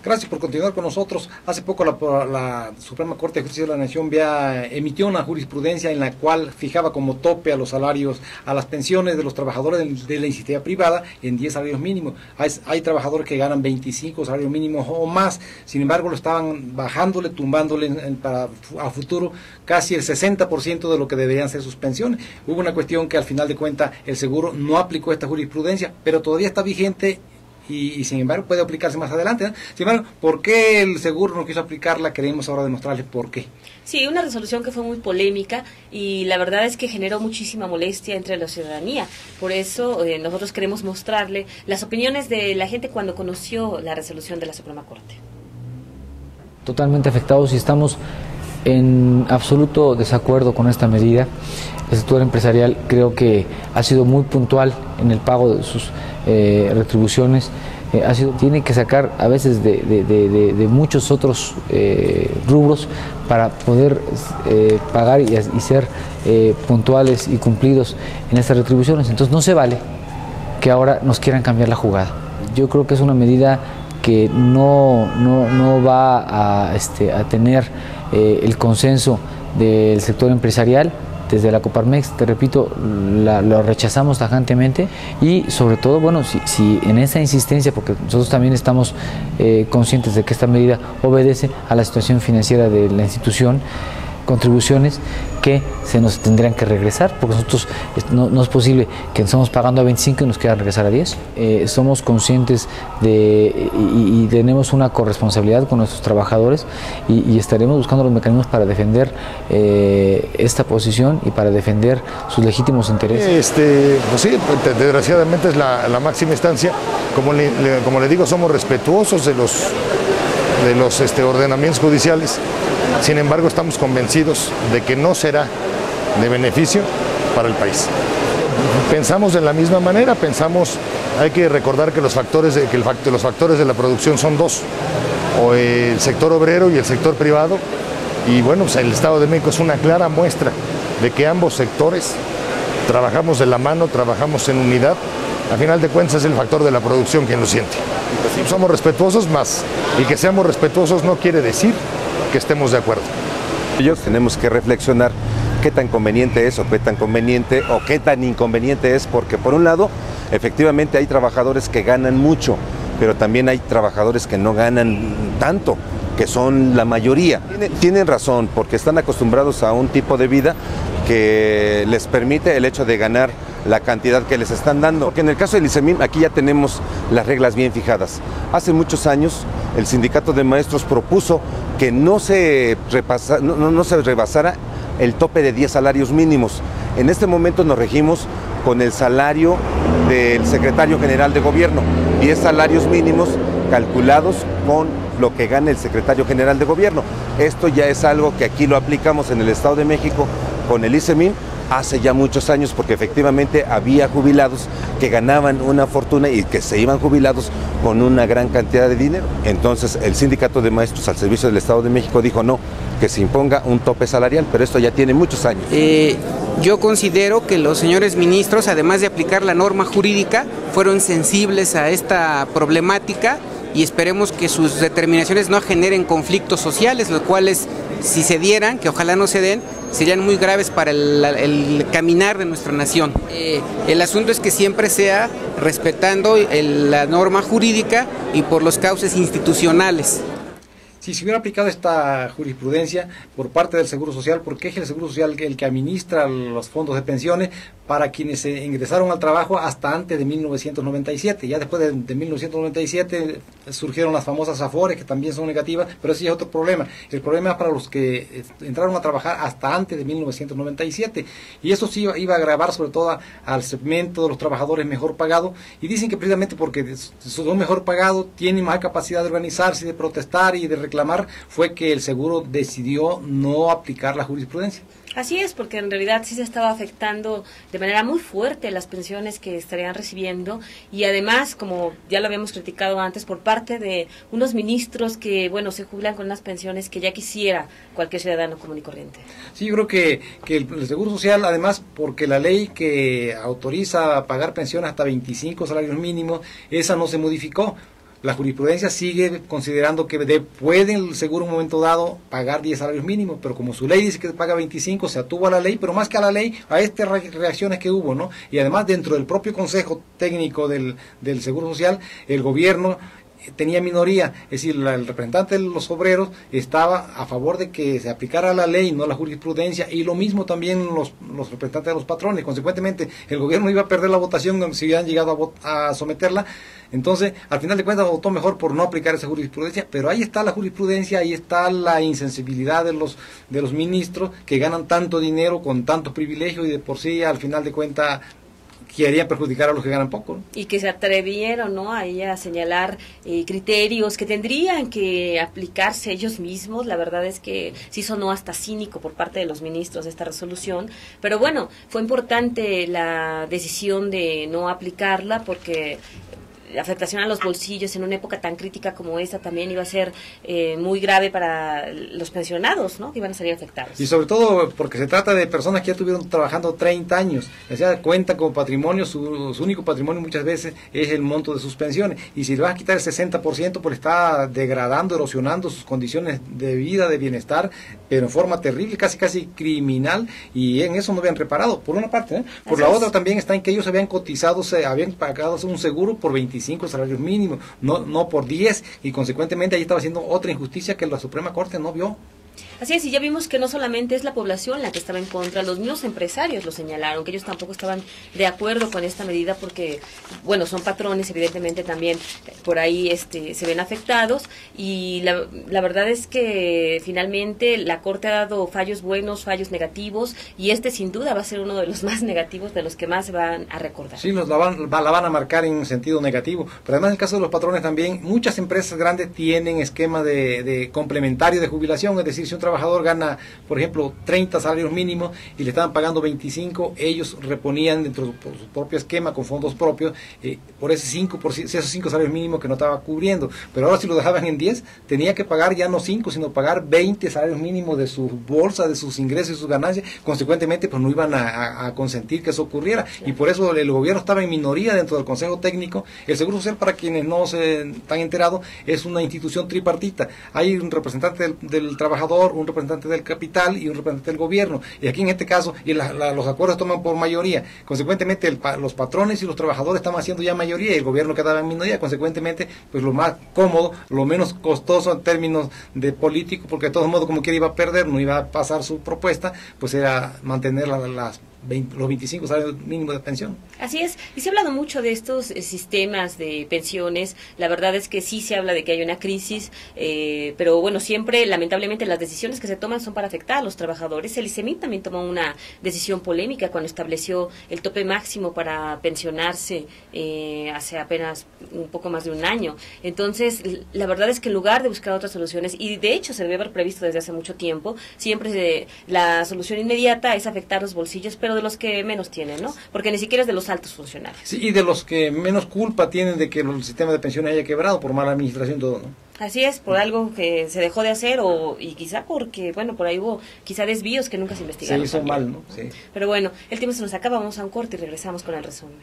Gracias por continuar con nosotros. Hace poco la Suprema Corte de Justicia de la Nación emitió una jurisprudencia en la cual fijaba como tope a los salarios, a las pensiones de los trabajadores de la iniciativa privada en 10 salarios mínimos. Hay trabajadores que ganan 25 salarios mínimos o más, sin embargo lo estaban bajándole, tumbándole para a futuro casi el 60% de lo que deberían ser sus pensiones. Hubo una cuestión que al final de cuentas el seguro no aplicó esta jurisprudencia, pero todavía está vigente. Y sin embargo puede aplicarse más adelante, ¿no? Sin embargo, ¿por qué el seguro no quiso aplicarla? Queremos ahora demostrarles por qué. Sí, una resolución que fue muy polémica y la verdad es que generó muchísima molestia entre la ciudadanía. Por eso nosotros queremos mostrarle las opiniones de la gente cuando conoció la resolución de la Suprema Corte. Totalmente afectados y estamos en absoluto desacuerdo con esta medida. El sector empresarial creo que ha sido muy puntual en el pago de sus retribuciones, tiene que sacar a veces de muchos otros rubros para poder pagar y ser puntuales y cumplidos en estas retribuciones. Entonces no se vale que ahora nos quieran cambiar la jugada. Yo creo que es una medida que no va a tener el consenso del sector empresarial. Desde la Coparmex, te repito, lo rechazamos tajantemente y sobre todo, bueno, si en esa insistencia, porque nosotros también estamos conscientes de que esta medida obedece a la situación financiera de la institución, contribuciones que se nos tendrían que regresar, porque nosotros no es posible que estamos pagando a 25 y nos quieran regresar a 10. Somos conscientes y tenemos una corresponsabilidad con nuestros trabajadores y estaremos buscando los mecanismos para defender esta posición y para defender sus legítimos intereses. Pues sí, desgraciadamente es la máxima instancia. Como le digo, somos respetuosos de los ordenamientos judiciales. Sin embargo, estamos convencidos de que no será de beneficio para el país. Pensamos de la misma manera, hay que recordar que los factores de la producción son dos, o el sector obrero y el sector privado, y bueno, pues el Estado de México es una clara muestra de que ambos sectores trabajamos de la mano, trabajamos en unidad. A final de cuentas es el factor de la producción quien lo siente. Somos respetuosos, más el que seamos respetuosos no quiere decir que estemos de acuerdo. Ellos tenemos que reflexionar qué tan conveniente es o qué tan inconveniente es, porque por un lado, efectivamente hay trabajadores que ganan mucho, pero también hay trabajadores que no ganan tanto, que son la mayoría. Tienen razón, porque están acostumbrados a un tipo de vida que les permite el hecho de ganar la cantidad que les están dando. Porque en el caso del ICEMIN, aquí ya tenemos las reglas bien fijadas. Hace muchos años, el sindicato de maestros propuso que no se rebasara el tope de 10 salarios mínimos. En este momento nos regimos con el salario del secretario general de gobierno, 10 salarios mínimos calculados con lo que gana el secretario general de gobierno. Esto ya es algo que aquí lo aplicamos en el Estado de México con el ICEMIN hace ya muchos años, porque efectivamente había jubilados que ganaban una fortuna y que se iban jubilados con una gran cantidad de dinero. Entonces el sindicato de maestros al servicio del Estado de México dijo no, que se imponga un tope salarial, pero esto ya tiene muchos años. Yo considero que los señores ministros, además de aplicar la norma jurídica, fueron sensibles a esta problemática y esperemos que sus determinaciones no generen conflictos sociales, los cuales, si se dieran, que ojalá no se den, serían muy graves para el caminar de nuestra nación. El asunto es que siempre sea respetando la norma jurídica y por los cauces institucionales. Si se hubiera aplicado esta jurisprudencia por parte del Seguro Social, ¿por qué es el Seguro Social el que administra los fondos de pensiones para quienes se ingresaron al trabajo hasta antes de 1997? Ya después de 1997 surgieron las famosas AFORES, que también son negativas, pero ese es otro problema. El problema es para los que entraron a trabajar hasta antes de 1997. Y eso sí iba a agravar sobre todo al segmento de los trabajadores mejor pagados. Y dicen que precisamente porque son mejor pagados, tienen más capacidad de organizarse, de protestar y de reclamar, fue que el seguro decidió no aplicar la jurisprudencia. Así es, porque en realidad sí se estaba afectando de manera muy fuerte las pensiones que estarían recibiendo y además, como ya lo habíamos criticado antes, por parte de unos ministros que, bueno, se jubilan con unas pensiones que ya quisiera cualquier ciudadano común y corriente. Sí, yo creo que el Seguro Social, además, porque la ley que autoriza a pagar pensiones hasta 25 salarios mínimos, esa no se modificó. la jurisprudencia sigue considerando que puede el seguro en un momento dado pagar 10 salarios mínimos, pero como su ley dice que paga 25, se atuvo a la ley, pero más que a la ley, a estas reacciones que hubo, ¿no? Y además dentro del propio Consejo Técnico del Seguro Social, el gobierno tenía minoría, es decir, el representante de los obreros estaba a favor de que se aplicara la ley, no la jurisprudencia, y lo mismo también los representantes de los patrones. Consecuentemente, el gobierno iba a perder la votación si hubieran llegado a someterla. Entonces, al final de cuentas, votó mejor por no aplicar esa jurisprudencia, pero ahí está la jurisprudencia, ahí está la insensibilidad de los ministros que ganan tanto dinero con tantos privilegios y de por sí, al final de cuentas, querían perjudicar a los que ganan poco, ¿no? Y que se atrevieron, ¿no?, ahí a señalar criterios que tendrían que aplicarse ellos mismos. La verdad es que sí sonó hasta cínico por parte de los ministros esta resolución, pero bueno, fue importante la decisión de no aplicarla porque la afectación a los bolsillos en una época tan crítica como esta también iba a ser muy grave para los pensionados, ¿no?, que iban a salir afectados. Y sobre todo porque se trata de personas que ya estuvieron trabajando 30 años, o sea, cuenta como patrimonio, su único patrimonio muchas veces es el monto de sus pensiones, y si le vas a quitar el 60%, pues está degradando, erosionando sus condiciones de vida, de bienestar, pero en forma terrible, casi criminal, y en eso no habían reparado, por una parte, ¿eh? Por la otra también está en que ellos habían cotizado, habían pagado un seguro por 25 salarios mínimos, no por 10, y consecuentemente ahí estaba haciendo otra injusticia que la Suprema Corte no vio. Así es, y ya vimos que no solamente es la población la que estaba en contra, los mismos empresarios lo señalaron, que ellos tampoco estaban de acuerdo con esta medida porque, bueno, son patrones, evidentemente también por ahí se ven afectados, y la verdad es que finalmente la Corte ha dado fallos buenos, fallos negativos, y sin duda va a ser uno de los más negativos, de los que más van a recordar. Sí, la van a marcar en sentido negativo, pero además en el caso de los patrones también, muchas empresas grandes tienen esquema de complementario de jubilación, es decir, si un trabajador gana, por ejemplo, 30 salarios mínimos y le estaban pagando 25, ellos reponían dentro de su propio esquema con fondos propios por esos 5 salarios mínimos que no estaba cubriendo. Pero ahora si lo dejaban en 10, tenía que pagar ya no 5, sino pagar 20 salarios mínimos de su bolsa, de sus ingresos y sus ganancias. Consecuentemente, pues no iban a consentir que eso ocurriera. Y por eso el gobierno estaba en minoría dentro del Consejo Técnico. El Seguro Social, para quienes no se están enterados, es una institución tripartita. Hay un representante del trabajador, un representante del capital y un representante del gobierno, y aquí en este caso los acuerdos toman por mayoría. Consecuentemente los patrones y los trabajadores estaban haciendo ya mayoría y el gobierno quedaba en minoría. Consecuentemente, pues lo más cómodo, lo menos costoso en términos de político, porque de todos modos como quiera iba a perder, no iba a pasar su propuesta, pues era mantener los 25 salarios mínimos de pensión. Así es, y se ha hablado mucho de estos sistemas de pensiones. La verdad es que sí se habla de que hay una crisis, pero bueno, siempre lamentablemente las decisiones que se toman son para afectar a los trabajadores. El ICEMIN también tomó una decisión polémica cuando estableció el tope máximo para pensionarse hace apenas un poco más de un año. Entonces, la verdad es que en lugar de buscar otras soluciones, y de hecho se debe haber previsto desde hace mucho tiempo, siempre la solución inmediata es afectar los bolsillos, pero de los que menos tienen, ¿no? Porque ni siquiera es de los altos funcionarios. Sí, y de los que menos culpa tienen de que el sistema de pensiones haya quebrado por mala administración, todo, ¿no? Así es, por algo que se dejó de hacer y quizá porque, bueno, por ahí hubo quizá desvíos que nunca se investigaron. Se hizo también. mal, ¿no? Sí. Pero bueno, el tiempo se nos acaba, vamos a un corte y regresamos con el resumen.